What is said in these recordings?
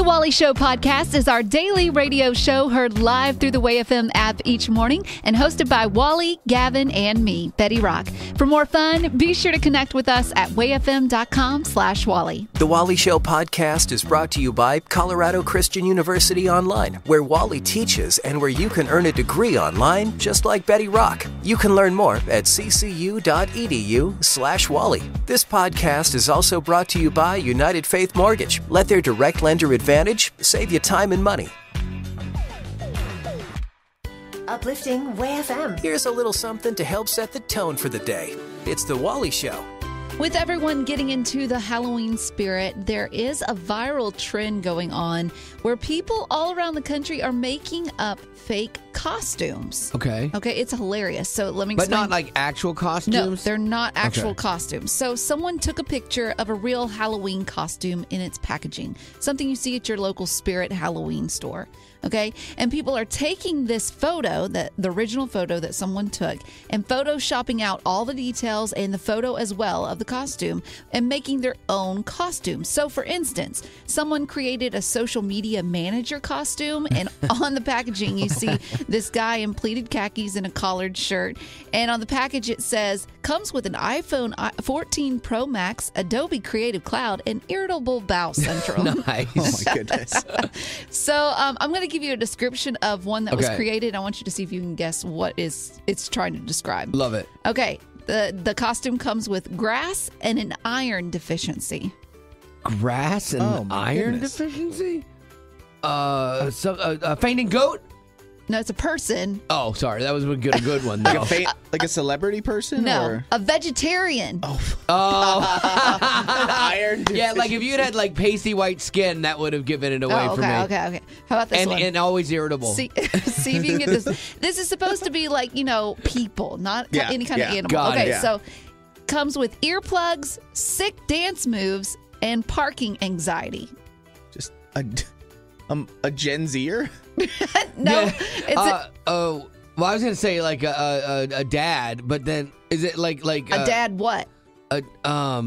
Wally Show podcast is our daily radio show heard live through the WayFM app each morning and hosted by Wally, Gavin, and me, Betty Rock. For more fun, be sure to connect with us at wayfm.com/Wally. The Wally Show podcast is brought to you by Colorado Christian University Online, where Wally teaches and where you can earn a degree online just like Betty Rock. You can learn more at ccu.edu/Wally. This podcast is also brought to you by United Faith Mortgage. Let their direct lender advantage save you time and money. Uplifting Way FM. Here's a little something to help set the tone for the day. It's the Wally Show. With everyone getting into the Halloween spirit, there is a viral trend going on where people all around the country are making up fake costumes. Okay, it's hilarious. So let me explain. But not like actual costumes? No, they're not actual costumes. So someone took a picture of a real Halloween costume in its packaging, something you see at your local Spirit Halloween store. Okay, and people are taking this photo, the original photo that someone took, and photoshopping out all the details and the photo as well of the costume and making their own costume. So, for instance, someone created a social media manager costume, and on the packaging you see this guy in pleated khakis and a collared shirt, and on the package it says, comes with an iPhone 14 Pro Max, Adobe Creative Cloud, and Irritable Bowel Syndrome. Nice. Oh my goodness. So I'm going to give you a description of one that was created. I want you to see if you can guess what it's trying to describe. Love it. Okay. The costume comes with grass and an iron deficiency. Grass and iron deficiency? A fainting goat? No, it's a person. Oh, sorry. That was a good one. Like a celebrity person? No, or? a vegetarian. An Yeah, iron deficiency. like if you had like pasty white skin, that would have given it away for me. Okay. How about this one? And always irritable. See if you can get this. This is supposed to be like, people, not any kind of animal. Got it. So comes with earplugs, sick dance moves, and parking anxiety. Just a Gen Zer? No, well, I was gonna say like a dad, but then is it like a dad what? Like I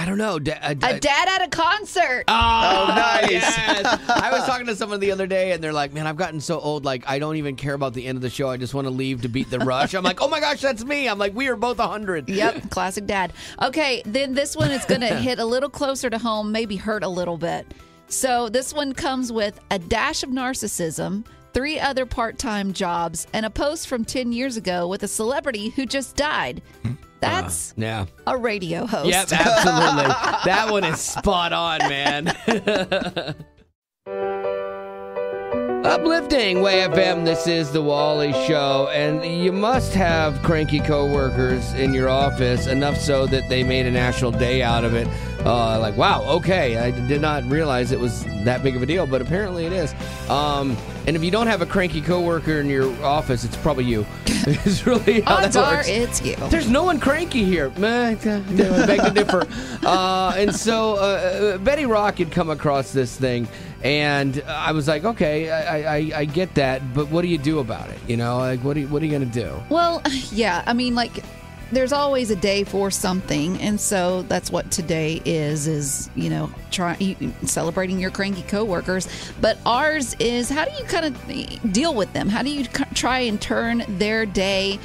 don't know. A dad at a concert. Oh, nice. Yes. I was talking to someone the other day, and they're like, "Man, I've gotten so old. Like, I don't even care about the end of the show. I just want to leave to beat the rush." I'm like, "Oh my gosh, that's me." I'm like, "We are both 100." Yep, classic dad. Okay, then this one is gonna hit a little closer to home, maybe hurt a little bit. So this one comes with a dash of narcissism, 3 other part-time jobs, and a post from 10 years ago with a celebrity who just died. That's a radio host. Yep, absolutely. That one is spot on, man. Uplifting Way FM, this is the Wally Show, and you must have cranky coworkers in your office, enough so that they made a national day out of it. Like, wow, okay, I did not realize it was that big of a deal, but apparently it is. And if you don't have a cranky coworker in your office, it's probably you. It's really how Odds that works. are it's you. There's no one cranky here. I beg to differ. And so Betty Rock had come across this thing, and I was like, okay, I get that, but what do you do about it? Like, what are you going to do? Well, yeah, I mean, like, there's always a day for something, and so that's what today is celebrating your cranky coworkers. But ours is, how do you kind of deal with them? How do you try and turn their day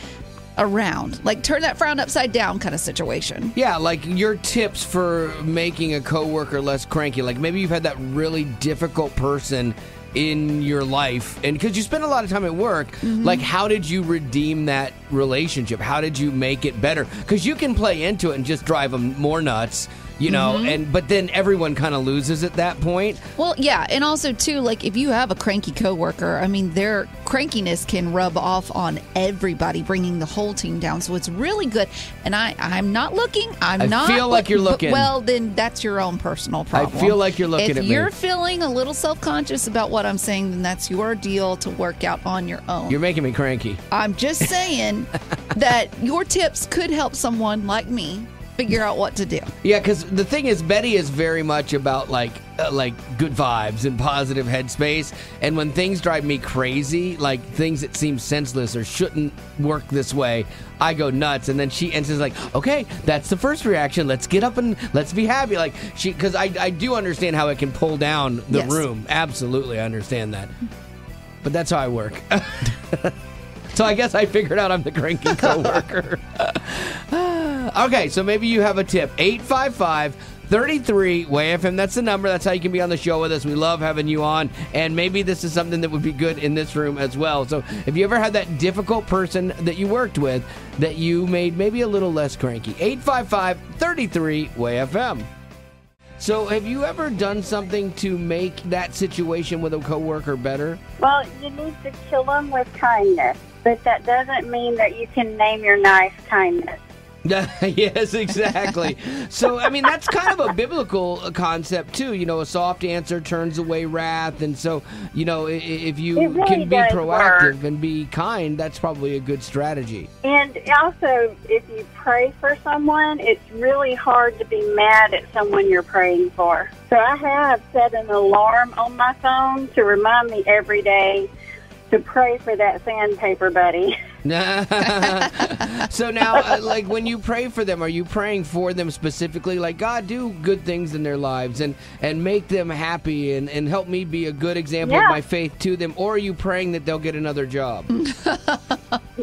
around, like turn that frown upside down kind of situation? Yeah, like your tips for making a coworker less cranky. Like maybe you've had that really difficult person in your life, and because you spend a lot of time at work, like how did you redeem that relationship? How did you make it better? Because you can play into it and just drive them more nuts, but then everyone kind of loses at that point. Well, yeah, and also too, like if you have a cranky coworker, I mean, their crankiness can rub off on everybody, bringing the whole team down. So it's really good. And I'm not looking. I feel like you're looking. Well, then that's your own personal problem. I feel like you're looking at me. If you're feeling a little self-conscious about what I'm saying, then that's your deal to work out on your own. You're making me cranky. I'm just saying that your tips could help someone like me figure out what to do. Yeah, because the thing is, Betty is very much about like good vibes and positive headspace. And when things drive me crazy, like things that seem senseless or shouldn't work this way, I go nuts. And then she's like, okay, that's the first reaction. Let's get up and let's be happy. Like because I do understand how it can pull down the room. Absolutely, I understand that. But that's how I work. So I guess I figured out I'm the cranky coworker. Okay, so maybe you have a tip. 855-33-WAY-FM. That's the number. That's how you can be on the show with us. We love having you on. And maybe this is something that would be good in this room as well. So if you ever had that difficult person that you worked with that you made maybe a little less cranky. 855-33-WAY-FM. So have you ever done something to make that situation with a coworker better? Well, you need to kill them with kindness, but that doesn't mean that you can name your knife kindness. Yes, exactly. So, I mean, that's kind of a biblical concept, too. You know, a soft answer turns away wrath. And so, you know, if you really can be proactive work. and be kind, that's probably a good strategy. And also, if you pray for someone, it's really hard to be mad at someone you're praying for. So I have set an alarm on my phone to remind me every day to pray for that sandpaper buddy. So now, like when you pray for them, are you praying for them specifically? Like, God, do good things in their lives and make them happy and help me be a good example of my faith to them? Or are you praying that they'll get another job?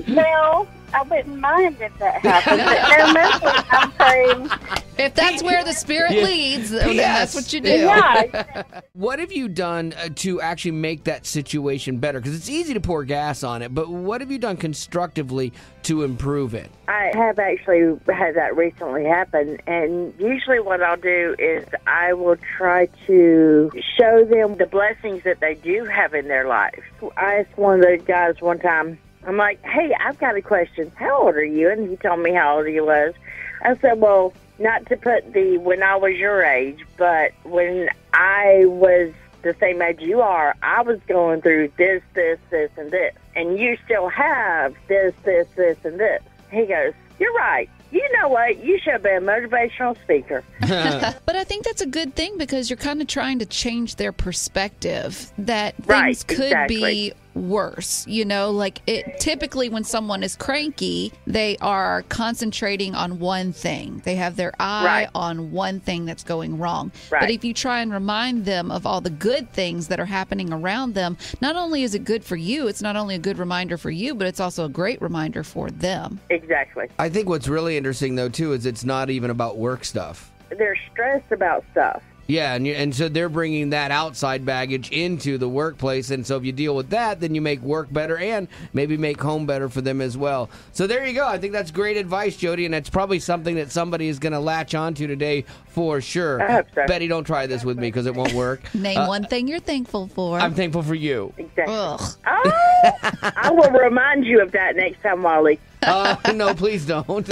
Well, I wouldn't mind if that happened. But no, mostly I'm praying. If that's where the Spirit leads, then that's what you do. Yeah. What have you done to actually make that situation better? Because it's easy to pour gas on it, but what have you done constructively to improve it? I have actually had that recently happen, and usually what I'll do is I will try to show them the blessings that they do have in their life. I asked one of the guys one time, I'm like, hey, I've got a question. How old are you? And he told me how old he was. I said, well, not to put the when I was your age, but when I was the same age you are, I was going through this, and this. And you still have this, and this. He goes, you're right. You know what? You should be a motivational speaker. But I think that's a good thing because you're kind of trying to change their perspective that things could be worse. You know, like it typically when someone is cranky, they are concentrating on one thing. They have their eye on one thing that's going wrong. But if you try and remind them of all the good things that are happening around them, not only is it good for you, it's not only a good reminder for you, but it's also a great reminder for them. Exactly. I think what's really interesting, though, too, is it's not even about work stuff. They're stressed about stuff. Yeah, and so they're bringing that outside baggage into the workplace, and so if you deal with that, then you make work better and maybe make home better for them as well. So there you go. I think that's great advice, Jody, and it's probably something that somebody is going to latch onto today for sure. I hope so. Betty, don't try this with me because it won't work. Name one thing you're thankful for. I'm thankful for you. Exactly. Ugh. Oh, I will remind you of that next time, Wally. No, please don't.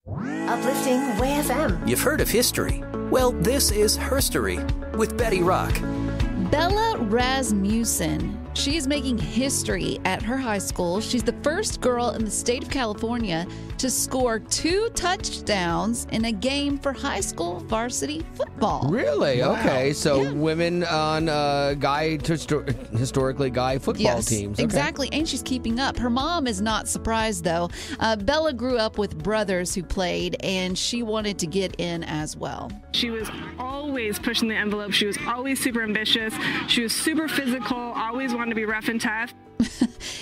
Uplifting Way FM. You've heard of history. Well, this is Herstory with Betty Rock. Bella Rasmussen. She is making history at her high school. She's the first girl in the state of California to score 2 touchdowns in a game for high school varsity football. Really? Wow. Okay. So women on historically guy football teams. Okay. Exactly. And she's keeping up. Her mom is not surprised, though. Bella grew up with brothers who played, and she wanted to get in as well. She was always pushing the envelope. She was always super ambitious. She was super physical, always wanted to be rough and tough.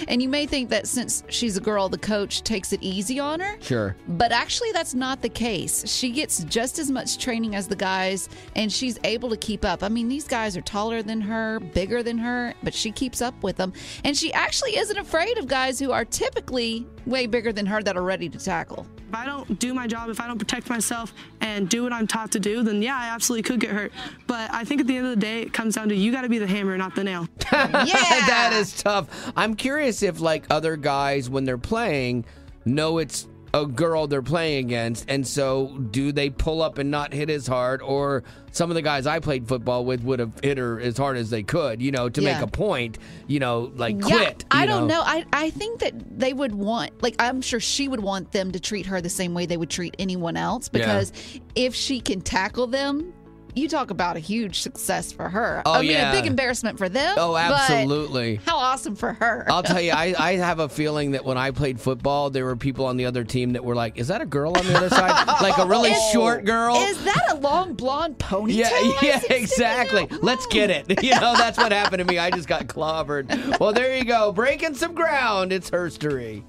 And you may think that since she's a girl, the coach takes it easy on her. Sure. But actually, that's not the case. She gets just as much training as the guys, and she's able to keep up. I mean, these guys are taller than her, bigger than her, but she keeps up with them. And she actually isn't afraid of guys who are typically way bigger than her that are ready to tackle. If I don't do my job, if I don't protect myself and do what I'm taught to do, then yeah, I absolutely could get hurt. But I think at the end of the day, it comes down to you got to be the hammer, not the nail. Yeah. That is tough. I'm curious if like other guys when they're playing know it's a girl they're playing against, and so do they pull up and not hit as hard, or some of the guys I played football with would have hit her as hard as they could, to make a point, quit. I don't know. I think that they would want, I'm sure she would want them to treat her the same way they would treat anyone else, because if she can tackle them, you talk about a huge success for her. Oh, I mean, a big embarrassment for them. Oh, absolutely. But how awesome for her. I'll tell you, I have a feeling that when I played football, there were people on the other team that were like, is that a girl on the other side? Like a really short girl? Is that a long blonde ponytail? Yeah, exactly. Let's get it. That's what happened to me. I just got clobbered. Well, there you go. Breaking some ground. It's herstory.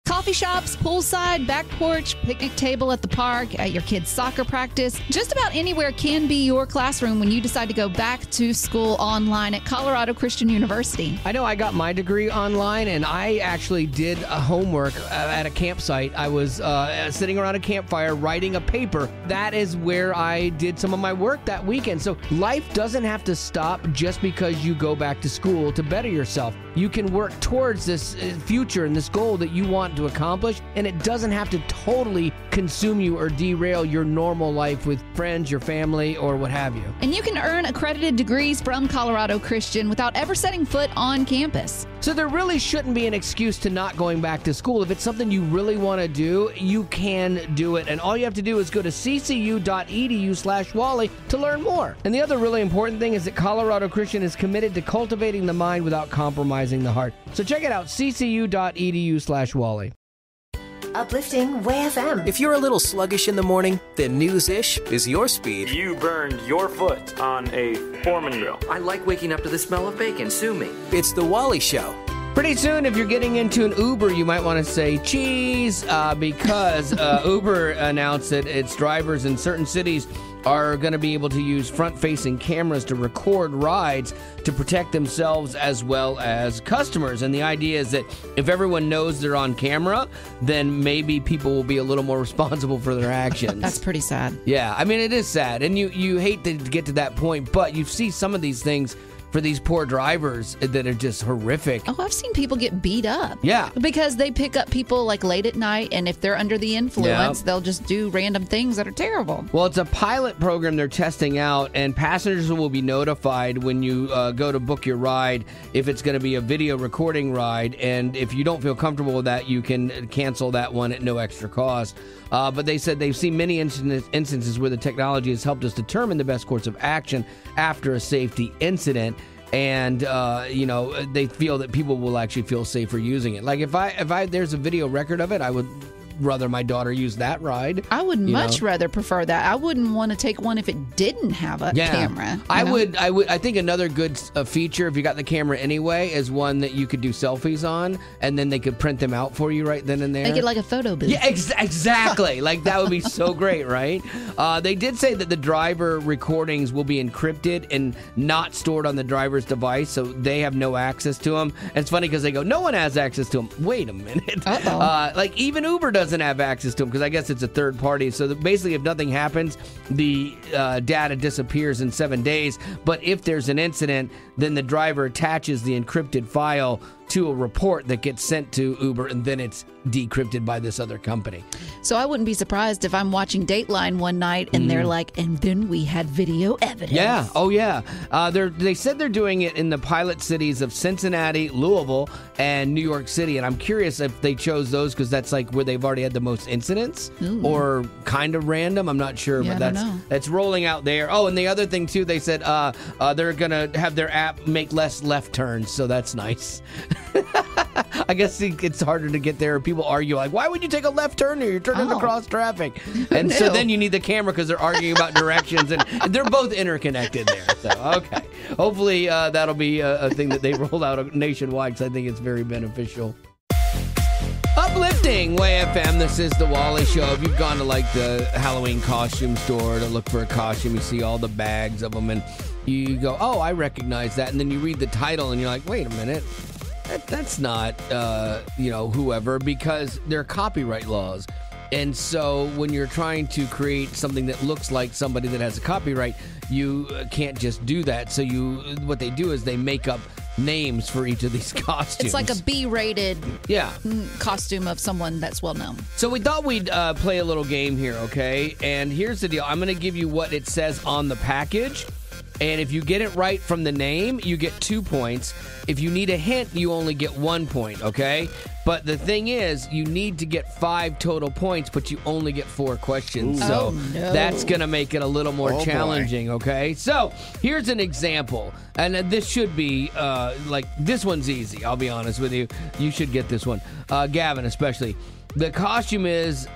Coffee shops, poolside, back porch, picnic table at the park, at your kid's soccer practice. Just about anywhere can be your classroom when you decide to go back to school online at Colorado Christian University. I know I got my degree online, and I actually did a homework at a campsite. I was sitting around a campfire writing a paper. That is where I did some of my work that weekend. So life doesn't have to stop just because you go back to school to better yourself. You can work towards this future and this goal that you want to accomplish, and it doesn't have to totally consume you or derail your normal life with friends, your family, or what have you. And you can earn accredited degrees from Colorado Christian without ever setting foot on campus. So there really shouldn't be an excuse to not going back to school. If it's something you really want to do, you can do it. And all you have to do is go to ccu.edu/Wally to learn more. And the other really important thing is that Colorado Christian is committed to cultivating the mind without compromising the heart. So check it out, ccu.edu/Wally. Uplifting Way FM. If you're a little sluggish in the morning, then news-ish is your speed. You burned your foot on a Foreman grill. I like waking up to the smell of bacon. Sue me. It's The Wally Show. Pretty soon, if you're getting into an Uber, you might want to say cheese because Uber announced that its drivers in certain cities are going to be able to use front-facing cameras to record rides to protect themselves as well as customers. And the idea is that if everyone knows they're on camera, then maybe people will be a little more responsible for their actions. That's pretty sad. Yeah, I mean, it is sad. And you hate to get to that point, but you see some of these things for these poor drivers that are just horrific. Oh, I've seen people get beat up. Yeah. Because they pick up people late at night, and if they're under the influence, they'll just do random things that are terrible. Well, it's a pilot program they're testing out, and passengers will be notified when you go to book your ride if it's going to be a video recording ride, and if you don't feel comfortable with that, you can cancel that one at no extra cost. But they said they've seen many instances where the technology has helped us determine the best course of action after a safety incident. And, they feel that people will actually feel safer using it. Like if there's a video record of it, I would rather my daughter use that ride. I would much rather prefer that. I wouldn't want to take one if it didn't have a camera. I think another good feature, if you got the camera anyway, is one that you could do selfies on, and then they could print them out for you right then and there. Make it like a photo booth. Yeah, exactly. Like that would be so great, right? They did say that the driver recordings will be encrypted and not stored on the driver's device, so they have no access to them. And it's funny because they go, no one has access to them. Wait a minute. Like even Uber doesn't have access to them because I guess it's a third party. So basically, if nothing happens, the data disappears in 7 days. But if there's an incident, then the driver attaches the encrypted file to a report that gets sent to Uber, and then it's decrypted by this other company. So I wouldn't be surprised if I'm watching Dateline one night and they're like, and then we had video evidence. Yeah. Oh, yeah. They said they're doing it in the pilot cities of Cincinnati, Louisville, and New York City. And I'm curious if they chose those because that's like where they've already had the most incidents or kind of random. I'm not sure, but that's rolling out there. Oh, and the other thing, too, they said they're going to have their app make less left turns. So that's nice. I guess it's harder to get there. People argue like, why would you take a left turn here? You're turning across traffic. And so then you need the camera because they're arguing about directions, and they're both interconnected there. So, okay. Hopefully that'll be a thing that they roll out nationwide because I think it's very beneficial. Uplifting Way FM, this is the Wally Show. If you've gone to like the Halloween costume store to look for a costume, you see all the bags of them, and you go, oh, I recognize that. And then you read the title, and you're like, wait a minute. That's not, whoever, because there are copyright laws. And so when you're trying to create something that looks like somebody that has a copyright, you can't just do that. So what they do is they make up names for each of these costumes. It's like a B-rated yeah costume of someone that's well known. So we thought we'd play a little game here, okay? And here's the deal. I'm going to give you what it says on the package. And if you get it right from the name, you get 2 points. If you need a hint, you only get 1 point, okay? But the thing is, you need to get 5 total points, but you only get 4 questions. Ooh. So no. That's going to make it a little more challenging, okay? So here's an example. And this should be, this one's easy, I'll be honest with you. You should get this one. Gavin, especially. The costume is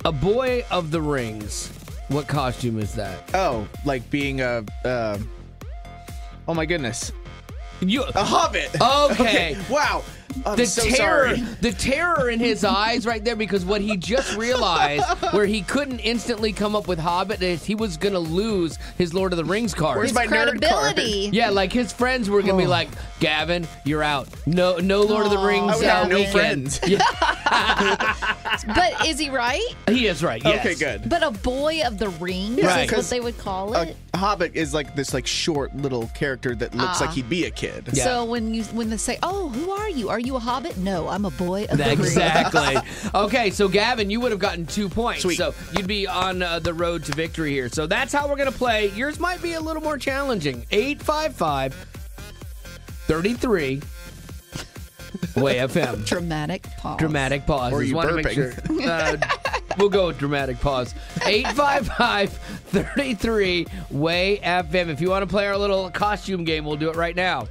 a boy of the rings. What costume is that? Oh, like being a, oh my goodness. A hobbit. Okay. Wow. I'm the so terror, sorry. the terror in his eyes right there, because what he just realized, where he couldn't instantly come up with Hobbit, is he was going to lose his Lord of the Rings card. Where's my nerd card? Yeah, like his friends were going to be like, Gavin, you're out. No Lord of the Rings. I would have no weekend. friends. But is he right? He is right, yes. Okay, good. But a boy of the rings Right. is what they would call it. A hobbit is like this short little character that looks like he'd be a kid. Yeah. So when they say, "Oh, who are you? Are you a hobbit?" No, I'm a boy of the rings. Exactly. Okay, so Gavin, you would have gotten 2 points. Sweet. So you'd be on the road to victory here. So that's how we're going to play. Yours might be a little more challenging. 855-33 Way FM. Dramatic pause. Dramatic pause. Or are Just you wanna make burping? sure. We'll go with dramatic pause. 855-33 Way FM. If you want to play our little costume game, we'll do it right now.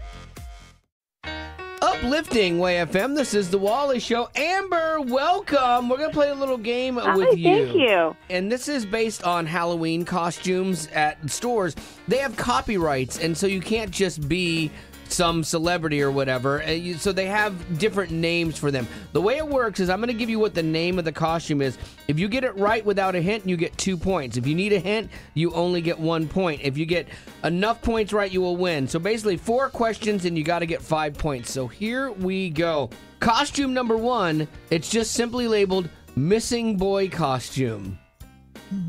Uplifting Way FM. This is the Wally Show. Amber, welcome. We're going to play a little game with you. Thank you. And this is based on Halloween costumes at stores. They have copyrights, and so you can't just be some celebrity or whatever. So they have different names for them. The way it works is I'm going to give you what the name of the costume is. If you get it right without a hint, you get 2 points. If you need a hint, you only get 1 point. If you get enough points right, you will win. So basically 4 questions and you got to get 5 points. So here we go. Costume number 1, it's just simply labeled Missing Boy Costume.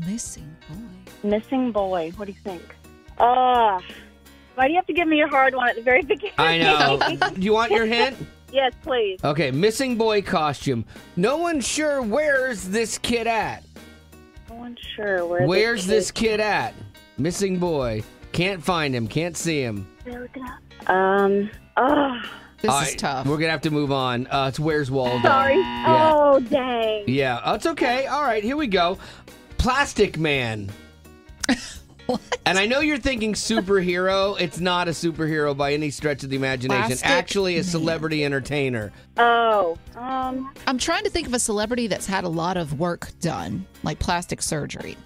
Missing boy. Missing boy. What do you think? Why do you have to give me a hard one at the very beginning? I know. Do you want your hint? Yes, please. Okay, missing boy costume. No one's sure where's this kid at. No one's sure Where's this kid at? Missing boy. Can't find him. Can't see him. This All is right, tough. We're going to have to move on. It's Where's Waldo? Sorry. Yeah. Oh, dang. Yeah, it's okay. All right, here we go. Plastic Man. What? And I know you're thinking superhero. It's not a superhero by any stretch of the imagination. Plastic Actually, a celebrity entertainer. I'm trying to think of a celebrity that's had a lot of work done, like plastic surgery.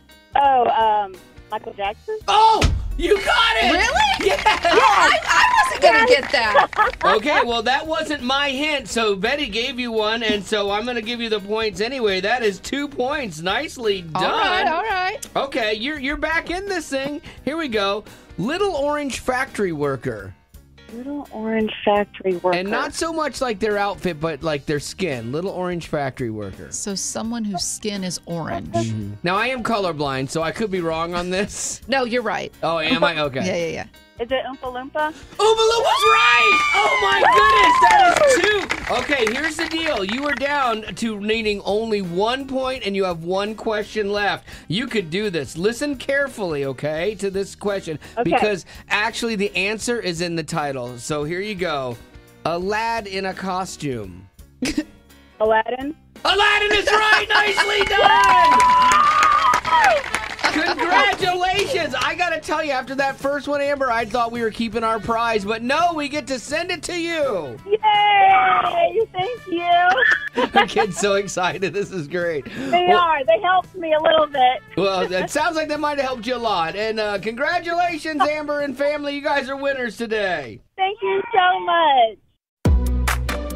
Michael Jackson? Oh, you got it! Really? Yeah. I wasn't going to get that. Okay, well, that wasn't my hint, so Betty gave you one, and so I'm going to give you the points anyway. That is 2 points. Nicely done. All right. Okay, you're back in this thing. Here we go. Little Orange Factory Worker. Little Orange Factory Worker. And not so much like their outfit, but like their skin. Little Orange Factory Worker. So someone whose skin is orange. Mm-hmm. Now, I am colorblind, so I could be wrong on this. No, you're right. Oh, am I? Okay. Yeah. Is it Oompa Loompa? Oompa Loompas right! Oh my goodness, that is 2. Okay, here's the deal. You are down to needing only 1 point, and you have 1 question left. You could do this. Listen carefully, okay, to this question, because actually the answer is in the title. So here you go. A lad in a costume. Aladdin? Aladdin is right! Nicely done! Congratulations! I gotta tell you, after that first one, Amber, I thought we were keeping our prize, but no, we get to send it to you. Yay! Thank you. The kid's so excited. This is great. They are. They helped me a little bit. Well, it sounds like that might have helped you a lot. And congratulations, Amber and family. You guys are winners today. Thank you so much.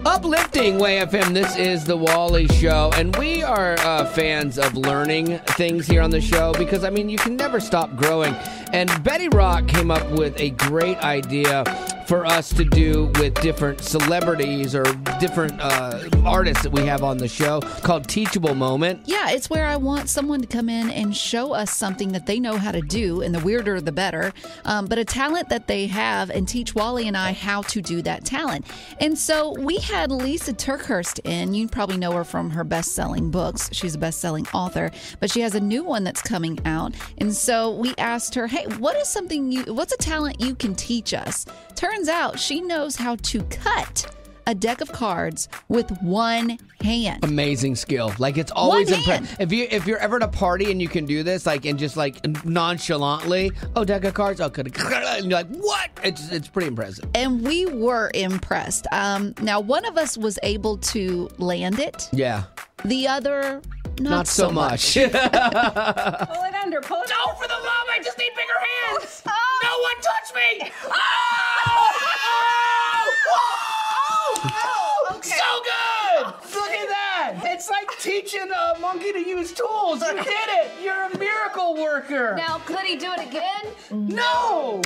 Uplifting Way FM, this is the Wally Show, and we are fans of learning things here on the show because, I mean, you can never stop growing. And Betty Rock came up with a great idea for us to do with different celebrities or different artists that we have on the show called Teachable Moment. Yeah, it's where I want someone to come in and show us something that they know how to do, and the weirder the better, but a talent that they have, and teach Wally and I how to do that talent. And so we had Lysa TerKeurst in. You probably know her from her best-selling books. She's a best-selling author, but she has a new one that's coming out. And so we asked her, hey, what's a talent you can teach us? Turns out she knows how to cut a deck of cards with one hand. Amazing skill. Like, it's always impressive. If you're ever at a party and you can do this, like, and just like nonchalantly, deck of cards, cut it. And you're like, what? It's pretty impressive. And we were impressed. Now, one of us was able to land it. Yeah. The other, not so much. Pull it under. Pull it. No, for the love, I just need bigger hands. No one touch me. Okay. So good! Look at that! It's like teaching a monkey to use tools. You did it! You're a miracle worker. Now, could he do it again? No!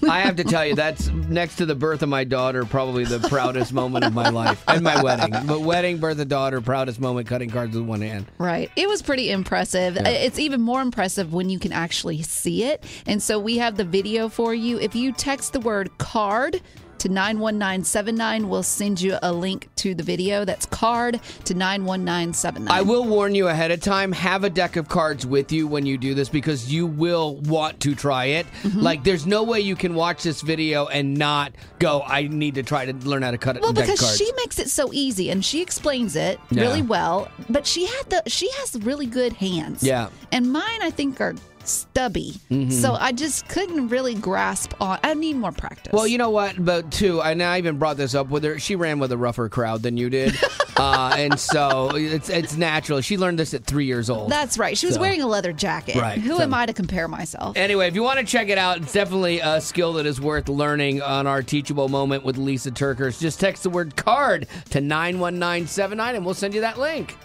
I have to tell you, that's next to the birth of my daughter, probably the proudest moment of my life. And my wedding. But wedding, birth of daughter, proudest moment, cutting cards with one hand. Right. It was pretty impressive. Yeah. It's even more impressive when you can actually see it. And so we have the video for you. If you text the word card to 91979, we'll send you a link to the video. That's card to 91979. I will warn you ahead of time, have a deck of cards with you when you do this, because you will want to try it. Mm-hmm. Like, there's no way you can watch this video and not go, I need to try to learn how to cut a deck of cards. Because she makes it so easy, and she explains it really well, but she has really good hands. Yeah. And mine, I think, are stubby. Mm-hmm. So I just couldn't really grasp on. I need more practice. Well, you know what? But too, and I even brought this up with her. She ran with a rougher crowd than you did, and so it's natural. She learned this at 3 years old. That's right. She was wearing a leather jacket. Right. Who am I to compare myself? Anyway, if you want to check it out, it's definitely a skill that is worth learning on our Teachable Moment with Lysa TerKeurst. Just text the word card to 91979, and we'll send you that link.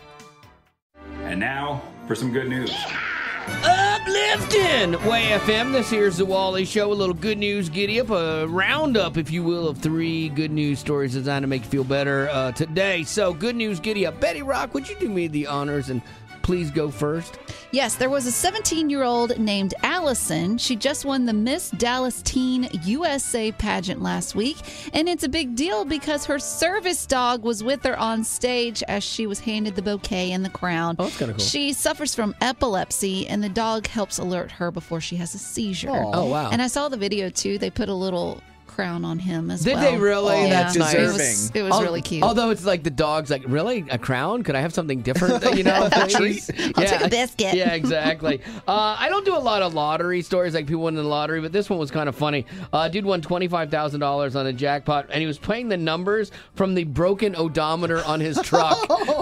And now for some good news. Uplifting! Way FM, this here's the Wally Show. A little good news, giddy up, a roundup, if you will, of 3 good news stories designed to make you feel better today. So, good news, giddy up. Betty Rock, would you do me the honors and please go first? Yes, there was a 17-year-old named Allison. She just won the Miss Dallas Teen USA pageant last week, and it's a big deal because her service dog was with her on stage as she was handed the bouquet and the crown. Oh, that's kind of cool. She suffers from epilepsy, and the dog helps alert her before she has a seizure. Aww. Oh, wow. And I saw the video, too. They put a little crown on him as well. Did they really? Oh, that's nice. It was really cute. Although it's like the dog's like, really? A crown? Could I have something different? You know, I'll take a biscuit. Yeah, exactly. I don't do a lot of lottery stories like people winning the lottery, but this one was kind of funny. Dude won $25,000 on a jackpot, and he was playing the numbers from the broken odometer on his truck,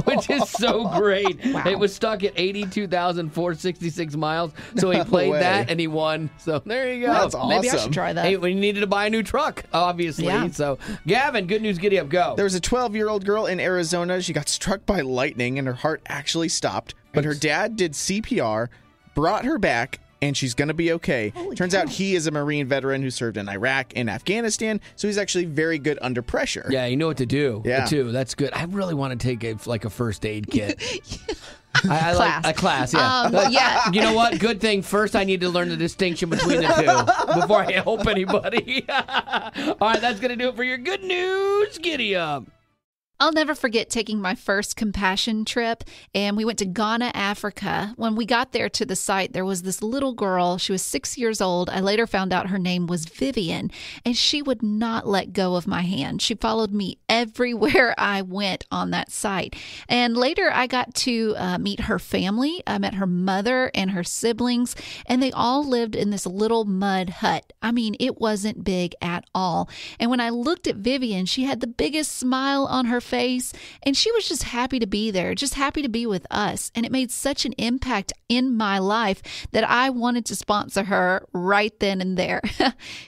which is so great. Wow. It was stuck at 82,466 miles, so he played that, and he won. So there you go. That's awesome. Maybe I should try that. Hey, we needed to buy a new truck, obviously. Yeah. So, Gavin, good news, giddy up, go. There was a 12-year-old girl in Arizona. She got struck by lightning, and her heart actually stopped. But her dad did CPR, brought her back, and she's going to be okay. Turns out he is a Marine veteran who served in Iraq and Afghanistan, so he's actually very good under pressure. Yeah, you know what to do, too. That's good. I really want to take a first aid kit. I like a class, yeah. Yeah. You know what? Good thing. First, I need to learn the distinction between the two before I help anybody. All right, that's going to do it for your good news. Giddy up. I'll never forget taking my first compassion trip, and we went to Ghana, Africa. When we got there to the site, there was this little girl. She was 6 years old. I later found out her name was Vivian, and she would not let go of my hand. She followed me everywhere I went on that site. And later, I got to meet her family. I met her mother and her siblings, and they all lived in this little mud hut. I mean, it wasn't big at all. And when I looked at Vivian, she had the biggest smile on her face. And she was just happy to be there, just happy to be with us. And it made such an impact in my life that I wanted to sponsor her right then and there.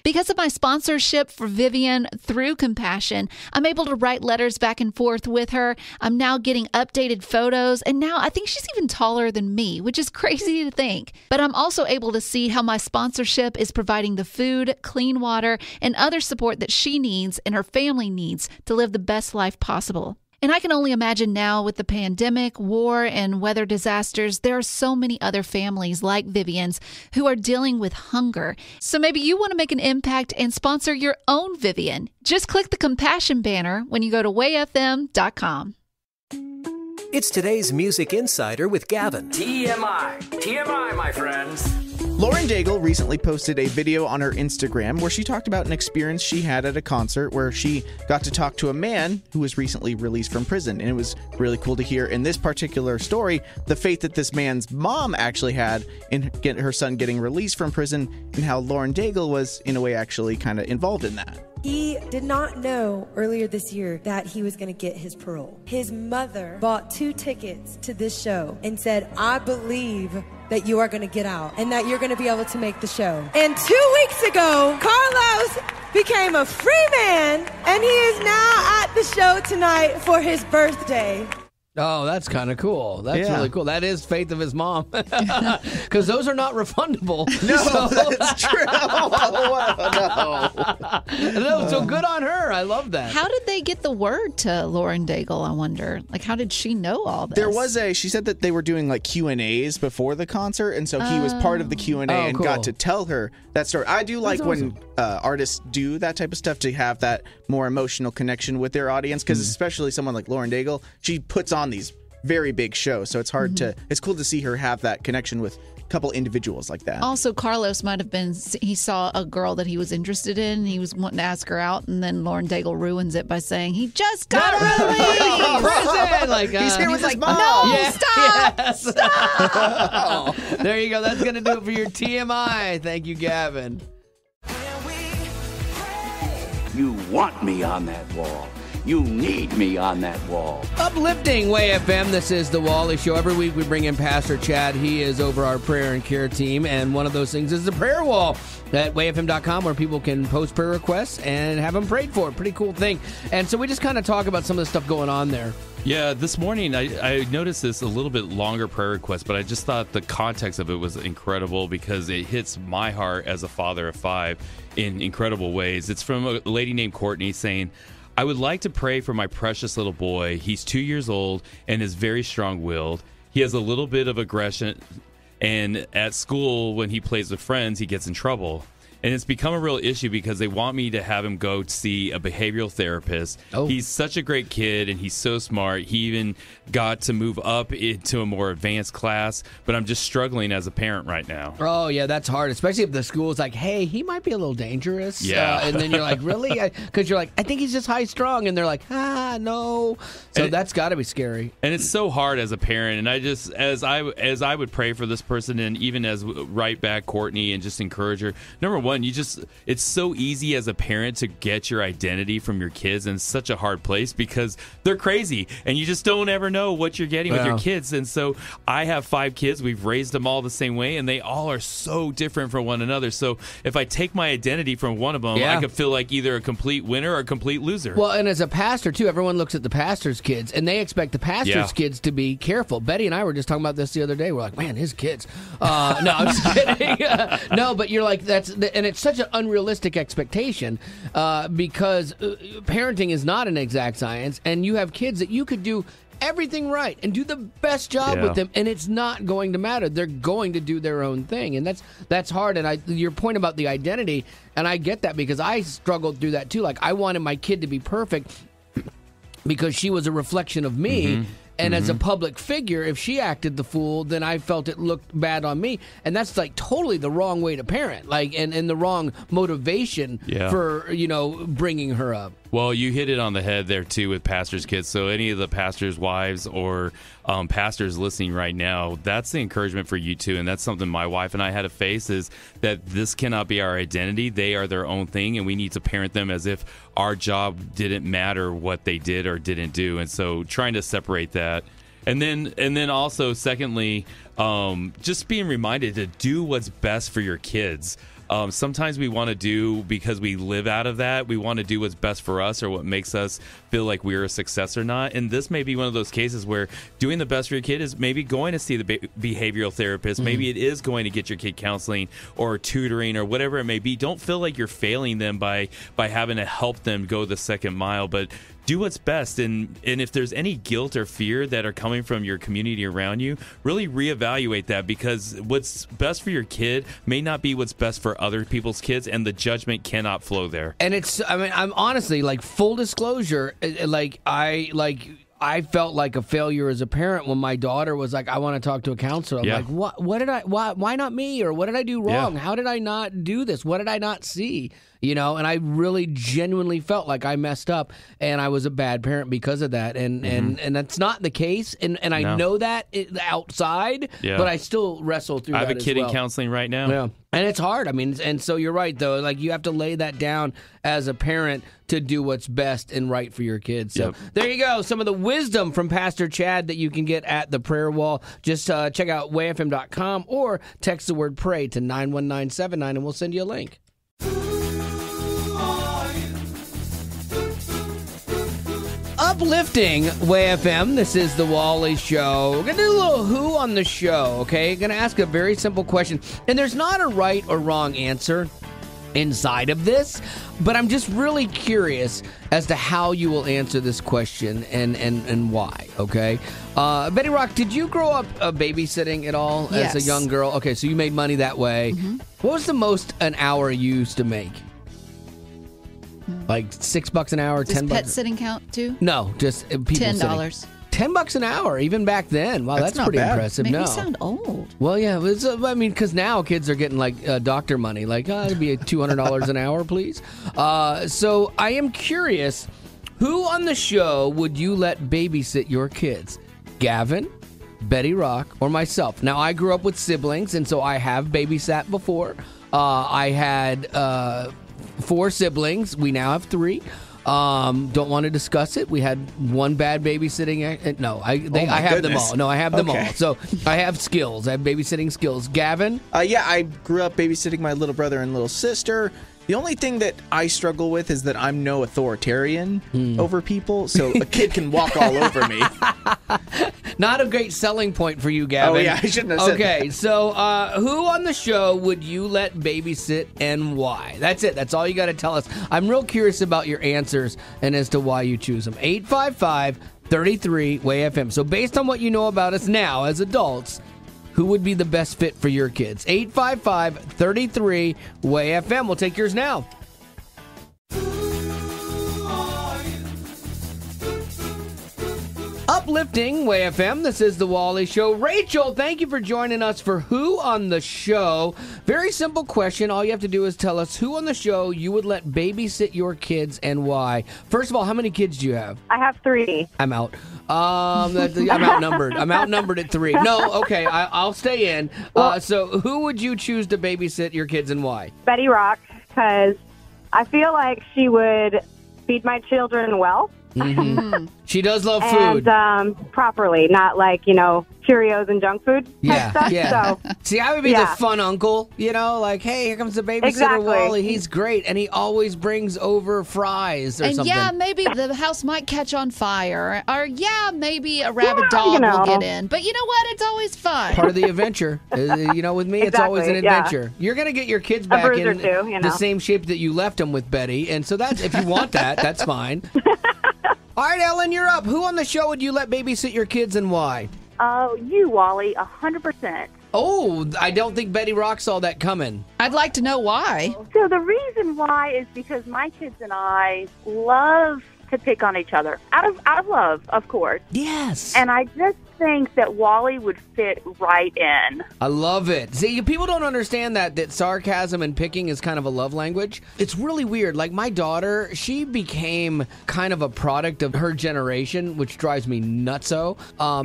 Because of my sponsorship for Vivian through Compassion, I'm able to write letters back and forth with her. I'm now getting updated photos, and now I think she's even taller than me, which is crazy to think. But I'm also able to see how my sponsorship is providing the food, clean water, and other support that she needs and her family needs to live the best life possible. And I can only imagine now with the pandemic, war, and weather disasters, there are so many other families like Vivian's who are dealing with hunger. So maybe you want to make an impact and sponsor your own Vivian. Just click the Compassion banner when you go to wayfm.com. It's today's Music Insider with Gavin. TMI. TMI, my friends. Lauren Daigle recently posted a video on her Instagram where she talked about an experience she had at a concert where she got to talk to a man who was recently released from prison. And it was really cool to hear in this particular story the faith that this man's mom actually had in her son getting released from prison, and how Lauren Daigle was, in a way, actually kind of involved in that. He did not know earlier this year that he was going to get his parole. His mother bought 2 tickets to this show and said, I believe that you are going to get out and that you're going to be able to make the show. And 2 weeks ago, Carlos became a free man, and he is now at the show tonight for his birthday. Oh, that's kind of cool. That's really cool. That is faith of his mom. Because those are not refundable. No, that's true. No, so good on her. I love that. How did they get the word to Lauren Daigle, I wonder? Like, how did she know all this? There was she said that they were doing like Q&As before the concert, and so he was part of the Q&A and cool. got to tell her that story. I do like when artists do that type of stuff to have that more emotional connection with their audience, because especially someone like Lauren Daigle, she puts on these very big shows, so it's hard to, it's cool to see her have that connection with a couple individuals like that. Also, Carlos might have been, he saw a girl that he was interested in, and he was wanting to ask her out, and then Lauren Daigle ruins it by saying he just got released. Like, he's here with his mom. No, stop. There you go. That's going to do it for your TMI. Thank you, Gavin. You want me on that wall. You need me on that wall. Uplifting Way FM. This is The Wally Show. Every week we bring in Pastor Chad. He is over our prayer and care team, and one of those things is the prayer wall at wayfm.com, where people can post prayer requests and have them prayed for. Pretty cool thing. And so we just kind of talk about some of the stuff going on there. Yeah, this morning I noticed this a little bit longer prayer request, but I just thought the context of it was incredible because it hits my heart as a father of 5 in incredible ways. It's from a lady named Courtney saying, I would like to pray for my precious little boy. He's 2 years old and is very strong-willed. He has a little bit of aggression, and at school, when he plays with friends, he gets in trouble. And it's become a real issue because they want me to have him go see a behavioral therapist. He's such a great kid, and he's so smart. He even got to move up into a more advanced class, but I'm just struggling as a parent right now. Oh, yeah, that's hard, especially if the school's like, hey, he might be a little dangerous. Yeah. And then you're like, really? Because you're like, I think he's just high-strung. And they're like, no. So that's got to be scary. And it's so hard as a parent. And I just, as I would pray for this person, and even as write back Courtney and just encourage her, number one, it's so easy as a parent to get your identity from your kids, and it's such a hard place because they're crazy and you just don't ever know what you're getting with your kids. And so I have 5 kids. We've raised them all the same way, and they all are so different from one another. So if I take my identity from one of them, I could feel like either a complete winner or a complete loser. Well, and as a pastor, too, everyone looks at the pastor's kids, and they expect the pastor's kids to be careful. Betty and I were just talking about this the other day. We're like, man, his kids. No, I'm just kidding. No, but you're like, and it's such an unrealistic expectation because parenting is not an exact science, and you have kids that you could do everything right and do the best job with them, and it's not going to matter. They're going to do their own thing, and that's hard. And your point about the identity, and I get that because I struggled through that too. Like, I wanted my kid to be perfect because she was a reflection of me. And as a public figure, if she acted the fool, then I felt it looked bad on me. And that's like totally the wrong way to parent, like, and the wrong motivation for, bringing her up. Well, you hit it on the head there, too, with pastors' kids. So any of the pastors' wives or pastors listening right now, that's the encouragement for you, too. And that's something my wife and I had to face, is that this cannot be our identity. They are their own thing, and we need to parent them as if our job didn't matter what they did or didn't do. And so trying to separate that. And then also, secondly, just being reminded to do what's best for your kids. Sometimes we want to do, because we live out of that, we want to do what's best for us or what makes us feel like we're a success or not. And this may be one of those cases where doing the best for your kid is maybe going to see the behavioral therapist. Maybe it is going to get your kid counseling or tutoring or whatever it may be. Don't feel like you're failing them by having to help them go the second mile, but do what's best. And if there's any guilt or fear that are coming from your community around you, really reevaluate that, because what's best for your kid may not be what's best for other people's kids, and the judgment cannot flow there. And I'm honestly, like, full disclosure, I felt like a failure as a parent when my daughter was like, I want to talk to a counselor. I'm like, why not me? Or what did I do wrong? How did I not do this? What did I not see? And I really genuinely felt like I messed up and I was a bad parent because of that. And that's not the case. And I know that outside, but I still wrestle through that. I have a kid in counseling right now. Yeah. And it's hard. I mean, and so you're right, though. Like, you have to lay that down as a parent to do what's best and right for your kids. So there you go. Some of the wisdom from Pastor Chad that you can get at the prayer wall. Just check out wayfm.com or text the word pray to 91979 and we'll send you a link. Uplifting Way FM. This is the Wally Show. We're going to do a little who on the show, okay? Going to ask a very simple question. And there's not a right or wrong answer inside of this, but I'm just really curious as to how you will answer this question and why, okay? Betty Rock, did you grow up babysitting at all as a young girl? Okay, so you made money that way. What was the most an hour you used to make? Like $6 an hour, Does $10. pet sitting count too? No, just people $10. sitting. $10 an hour, even back then. Wow, that's pretty impressive. Make me sound old. Well, yeah, because now kids are getting like doctor money. Like, it'd be $200 an hour, please. So I am curious, who on the show would you let babysit your kids? Gavin, Betty Rock, or myself? Now, I grew up with siblings, and so I have babysat before. I had 4 siblings. We now have 3. Don't want to discuss it. We had one bad babysitting. No, I have them all. No, I have them all. So I have skills. I have babysitting skills. Gavin? Yeah, I grew up babysitting my little brother and little sister. The only thing that I struggle with is that I'm no authoritarian over people, so a kid can walk all over me. Not a great selling point for you, Gavin. Oh, yeah, I shouldn't have said that. Okay, so who on the show would you let babysit and why? That's it. That's all you got to tell us. I'm real curious about your answers and as to why you choose them. 855-33-WAY-FM. So based on what you know about us now as adults, who would be the best fit for your kids? 855-33-WAY-FM. We'll take yours now. Uplifting Way FM. This is the Wally Show. Rachel, thank you for joining us for Who on the Show. Very simple question. All you have to do is tell us who on the show you would let babysit your kids and why. First of all, how many kids do you have? I have 3. I'm out. I'm outnumbered. I'm outnumbered at 3. No, okay, I'll stay in. So who would you choose to babysit your kids and why? Betty Rock, because I feel like she would feed my children well. Mm-hmm. She does love food. And properly, not like, Cheerios and junk food type stuff. Yeah. So, see, I would be the fun uncle, like, hey, here comes the babysitter Wally. He's great, and he always brings over fries or something. And yeah, maybe the house might catch on fire, or maybe a rabid dog will get in. But you know what? It's always fun. Part of the adventure. With me, it's always an adventure. You're going to get your kids back in the same shape that you left them with, Betty, and so that's if you want that, that's fine. All right, Ellen, you're up. Who on the show would you let babysit your kids and why? You, Wally, 100%. Oh, I don't think Betty Rock saw that coming. I'd like to know why. So the reason why is because my kids and I love to pick on each other. Out of love, of course. Yes. And I think that Wally would fit right in. I love it. See, people don't understand that sarcasm and picking is kind of a love language. It's really weird. Like my daughter, she became kind of a product of her generation, which drives me nutso.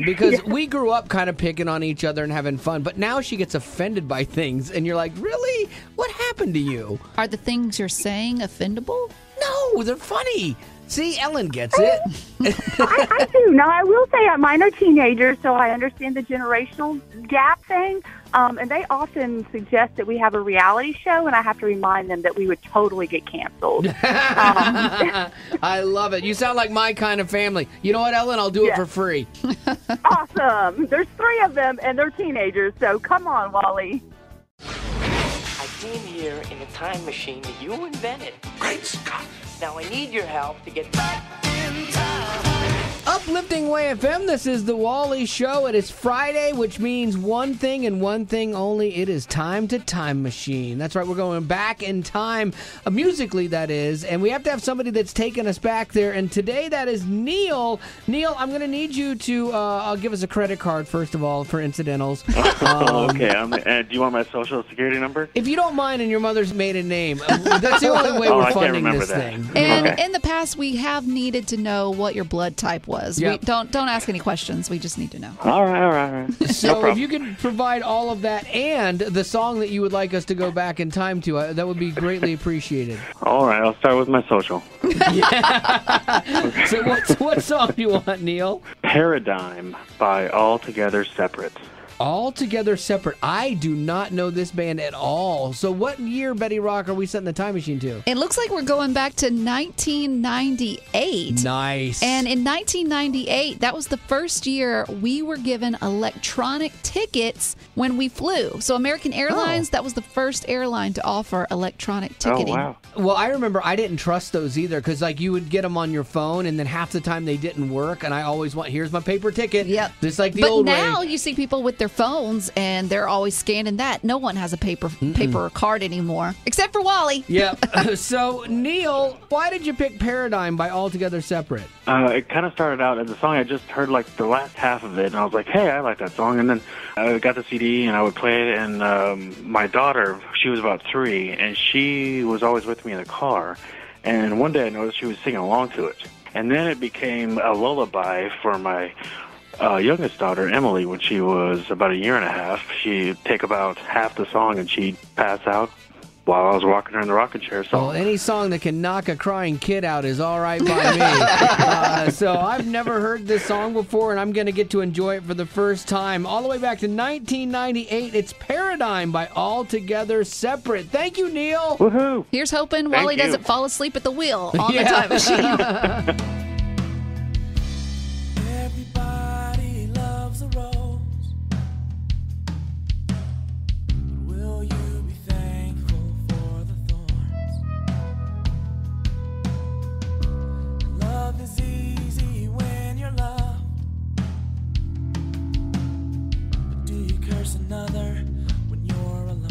Because we grew up kind of picking on each other and having fun, but now she gets offended by things, and you're like, really? What happened to you? Are the things you're saying offendable? No, they're funny. See, Ellen gets it. I do. Now, I will say mine are teenagers, so I understand the generational gap thing. And they often suggest that we have a reality show, and I have to remind them that we would totally get canceled. I love it. You sound like my kind of family. You know what, Ellen? I'll do it for free. Awesome. There's 3 of them, and they're teenagers, so come on, Wally. I came here in a time machine that you invented. Great Scott! Now I need your help to get back in time. Uplifting Way FM, this is the Wally Show. It is Friday, which means one thing and one thing only. It is time to time machine. That's right, we're going back in time, musically that is, and we have to have somebody that's taken us back there, and today that is Neil. Neil, I'm going to need you to give us a credit card, first of all, for incidentals. Okay, do you want my social security number? If you don't mind, and your mother's maiden name. That's the only way we're funding this thing. And in the past, we have needed to know what your blood type was. Yep. We don't ask any questions. We just need to know. All right. So if you could provide all of that and the song that you would like us to go back in time to, that would be greatly appreciated. All right, I'll start with my social. So what song do you want, Neil? Paradigm by Altogether Separate. Altogether Separate. I do not know this band at all. So what year, Betty Rock, are we setting the time machine to? It looks like we're going back to 1998. Nice. And in 1998, that was the first year we were given electronic tickets when we flew. So American Airlines, that was the first airline to offer electronic ticketing. Oh, wow. Well, I remember I didn't trust those either because, like, you would get them on your phone and then half the time they didn't work. And I always want, here's my paper ticket. Yep. Just like the old way. But now you see people with their phones and they're always scanning that. No one has a paper card anymore, except for Wally. Yep. So, Neil, why did you pick Paradigm by Altogether Separate? It kind of started out as a song. I just heard like the last half of it, and I was like, hey, I like that song. And then I got the CD, and I would play it, and my daughter, she was about 3, and she was always with me in the car. And one day I noticed she was singing along to it. And then it became a lullaby for my youngest daughter, Emily, when she was about 1.5 years. She'd take about half the song, and she'd pass out while I was walking her in the rocking chair. So, well, any song that can knock a crying kid out is all right by me. So I've never heard this song before, and I'm going to get to enjoy it for the first time. All the way back to 1998, it's Paradigm by Altogether Separate. Thank you, Neil. Woohoo. Here's hoping Wally doesn't fall asleep at the wheel on the time machine. Everybody loves a rose. Will you be thankful for the thorns? Love is easy when you're loved, but do you curse another when you're alone?